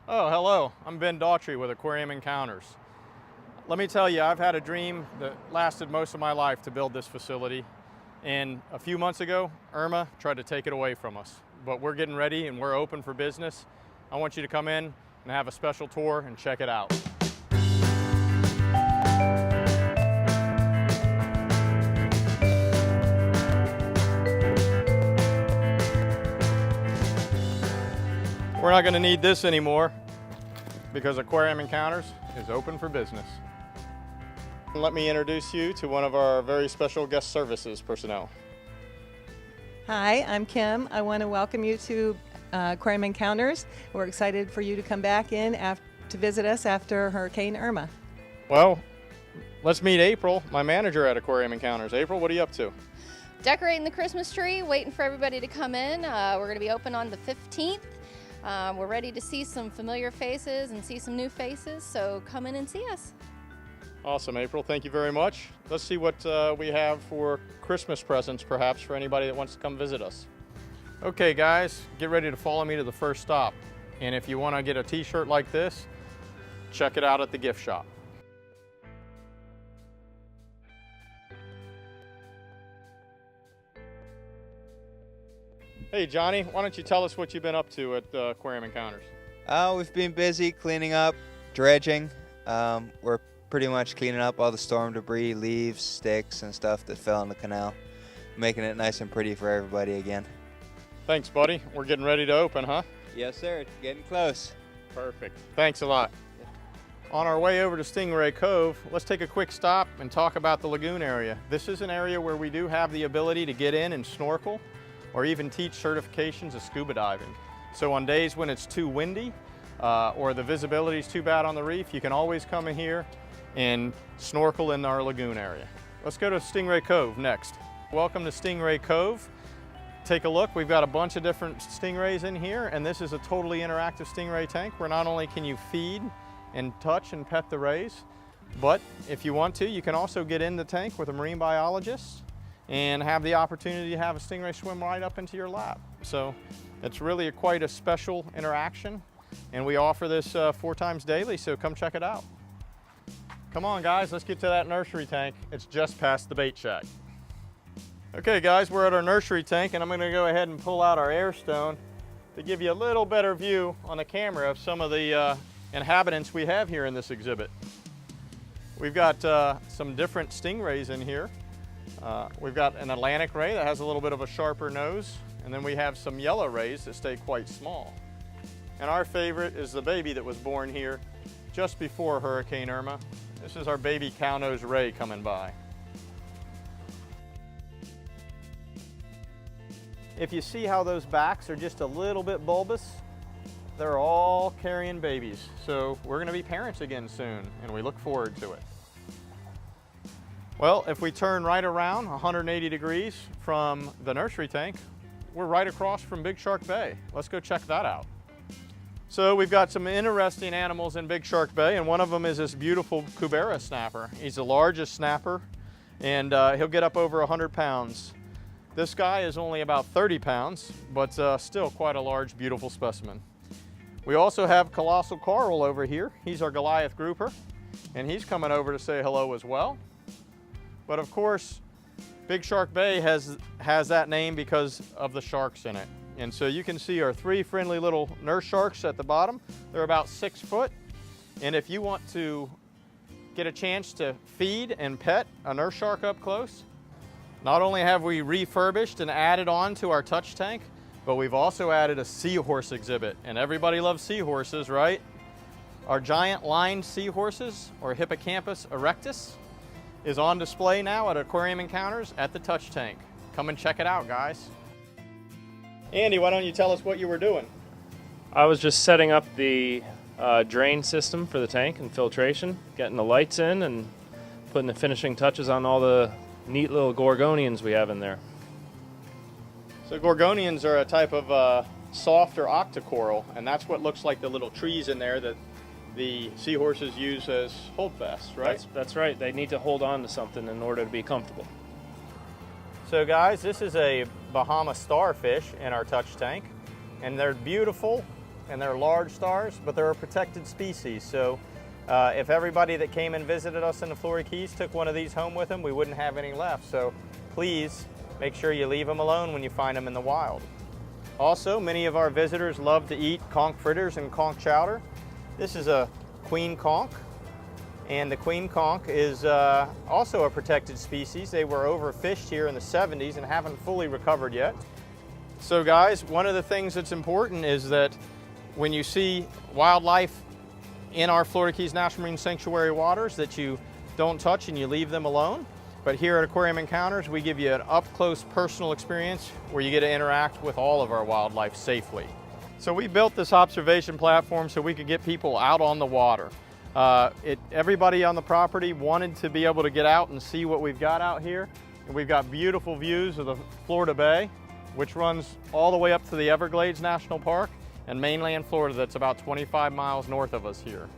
Oh, hello. I'm Ben Daughtry with Aquarium Encounters. Let me tell you, I've had a dream that lasted most of my life to build this facility. And a few months ago, Irma tried to take it away from us. But we're getting ready and we're open for business. I want you to come in and have a special tour and check it out. We're not going to need this anymore because Aquarium Encounters is open for business. Let me introduce you to one of our very special guest services personnel. Hi, I'm Kim. I want to welcome you to Aquarium Encounters. We're excited for you to come back in to visit us after Hurricane Irma. Well, let's meet April, my manager at Aquarium Encounters. April, what are you up to? Decorating the Christmas tree, waiting for everybody to come in. We're going to be open on the 15th. We're ready to see some familiar faces and see some new faces, so come in and see us. Awesome, April. Thank you very much. Let's see what we have for Christmas presents, perhaps, for anybody that wants to come visit us. Okay, guys, get ready to follow me to the first stop. And if you want to get a t-shirt like this, check it out at the gift shop. Hey, Johnny, why don't you tell us what you've been up to at Aquarium Encounters? We've been busy cleaning up, dredging. We're pretty much cleaning up all the storm debris, leaves, sticks, and stuff that fell in the canal, making it nice and pretty for everybody again. Thanks, buddy. We're getting ready to open, huh? Yes, sir. It's getting close. Perfect. Thanks a lot. On our way over to Stingray Cove, let's take a quick stop and talk about the lagoon area. This is an area where we do have the ability to get in and snorkel, or even teach certifications of scuba diving. So on days when it's too windy or the visibility is too bad on the reef, you can always come in here and snorkel in our lagoon area. Let's go to Stingray Cove next. Welcome to Stingray Cove. Take a look, we've got a bunch of different stingrays in here, and this is a totally interactive stingray tank where not only can you feed and touch and pet the rays, but if you want to, you can also get in the tank with a marine biologist and have the opportunity to have a stingray swim right up into your lap. So it's really quite a special interaction, and we offer this 4 times daily, so come check it out. Come on, guys, let's get to that nursery tank. It's just past the bait shack. Okay, guys, we're at our nursery tank, and I'm gonna go ahead and pull out our air stone to give you a little better view on the camera of some of the inhabitants we have here in this exhibit. We've got some different stingrays in here. We've got an Atlantic ray that has a little bit of a sharper nose, and then we have some yellow rays that stay quite small. And our favorite is the baby that was born here just before Hurricane Irma. This is our baby cow-nose ray coming by. If you see how those backs are just a little bit bulbous, they're all carrying babies. So we're gonna be parents again soon, and we look forward to it. Well, if we turn right around 180 degrees from the nursery tank, we're right across from Big Shark Bay. Let's go check that out. So we've got some interesting animals in Big Shark Bay, and one of them is this beautiful Cubera snapper. He's the largest snapper, and he'll get up over 100 pounds. This guy is only about 30 pounds, but still quite a large, beautiful specimen. We also have colossal coral over here. He's our Goliath grouper, and he's coming over to say hello as well. But of course, Big Shark Bay has that name because of the sharks in it. And so you can see our 3 friendly little nurse sharks at the bottom. They're about 6 foot. And if you want to get a chance to feed and pet a nurse shark up close, not only have we refurbished and added on to our touch tank, but we've also added a seahorse exhibit. And everybody loves seahorses, right? Our giant lined seahorses, or Hippocampus erectus, is on display now at Aquarium Encounters at the touch tank. Come and check it out, guys. Andy, why don't you tell us what you were doing? I was just setting up the drain system for the tank and filtration, getting the lights in and putting the finishing touches on all the neat little gorgonians we have in there. So gorgonians are a type of soft or octocoral, and that's what looks like the little trees in there that the seahorses use as holdfasts, right? That's right. They need to hold on to something in order to be comfortable. So guys, this is a Bahama starfish in our touch tank, and they're beautiful and they're large stars, but they're a protected species. So if everybody that came and visited us in the Florida Keys took one of these home with them, we wouldn't have any left. So please make sure you leave them alone when you find them in the wild. Also, many of our visitors love to eat conch fritters and conch chowder. This is a queen conch, and the queen conch is also a protected species. They were overfished here in the 70s and haven't fully recovered yet. So guys, one of the things that's important is that when you see wildlife in our Florida Keys National Marine Sanctuary waters, that you don't touch and you leave them alone. But here at Aquarium Encounters, we give you an up-close personal experience where you get to interact with all of our wildlife safely. So we built this observation platform so we could get people out on the water. Everybody on the property wanted to be able to get out and see what we've got out here. And we've got beautiful views of the Florida Bay, which runs all the way up to the Everglades National Park and mainland Florida, that's about 25 miles north of us here.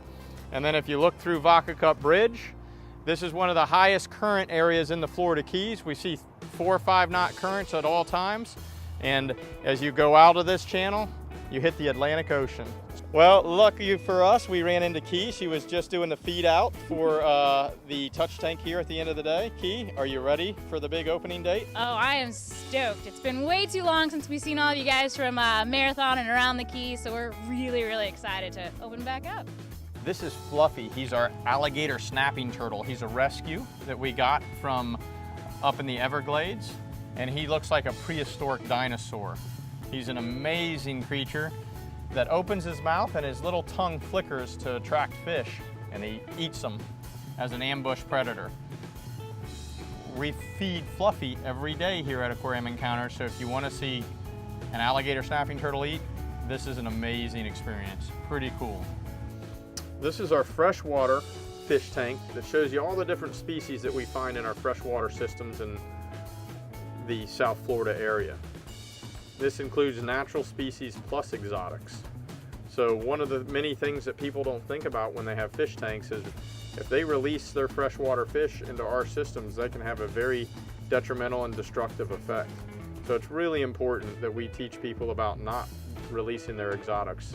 And then if you look through Vaca Cup Bridge, this is one of the highest current areas in the Florida Keys. We see 4 or 5 knot currents at all times. And as you go out of this channel, you hit the Atlantic Ocean. Well, lucky for us, we ran into Key. She was just doing the feed out for the touch tank here at the end of the day. Key, are you ready for the big opening date? Oh, I am stoked. It's been way too long since we've seen all of you guys from Marathon and around the Key, so we're really, really excited to open back up. This is Fluffy. He's our alligator snapping turtle. He's a rescue that we got from up in the Everglades, and he looks like a prehistoric dinosaur. He's an amazing creature that opens his mouth and his little tongue flickers to attract fish, and he eats them as an ambush predator. We feed Fluffy every day here at Aquarium Encounters, so if you want to see an alligator snapping turtle eat, this is an amazing experience. Pretty cool. This is our freshwater fish tank that shows you all the different species that we find in our freshwater systems in the South Florida area. This includes natural species plus exotics. So one of the many things that people don't think about when they have fish tanks is if they release their freshwater fish into our systems, they can have a very detrimental and destructive effect. So it's really important that we teach people about not releasing their exotics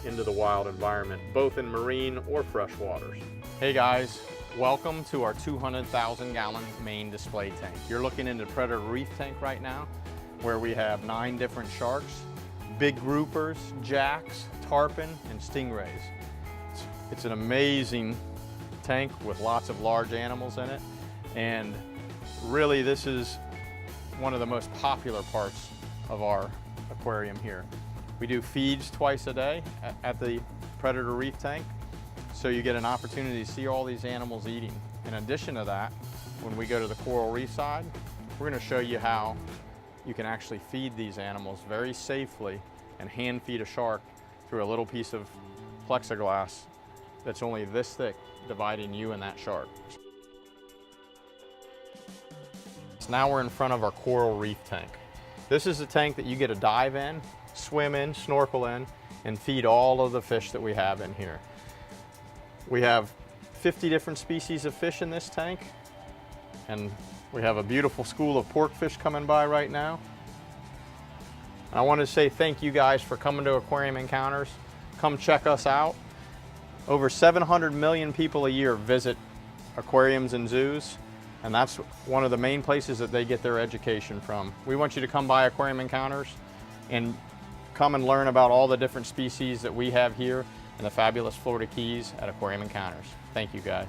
into the wild environment, both in marine or fresh waters. Hey guys, welcome to our 200,000 gallon main display tank. You're looking into Predator Reef Tank right now, where we have 9 different sharks, big groupers, jacks, tarpon, and stingrays. It's an amazing tank with lots of large animals in it, and really this is one of the most popular parts of our aquarium here. We do feeds twice a day at the Predator Reef Tank, so you get an opportunity to see all these animals eating. In addition to that, when we go to the coral reef side, we're going to show you how you can actually feed these animals very safely and hand feed a shark through a little piece of plexiglass that's only this thick, dividing you and that shark. So now we're in front of our coral reef tank. This is a tank that you get to dive in, swim in, snorkel in, and feed all of the fish that we have in here. We have 50 different species of fish in this tank, and we have a beautiful school of porkfish coming by right now. I want to say thank you guys for coming to Aquarium Encounters. Come check us out. Over 700 million people a year visit aquariums and zoos, and that's one of the main places that they get their education from. We want you to come by Aquarium Encounters and come and learn about all the different species that we have here in the fabulous Florida Keys at Aquarium Encounters. Thank you guys.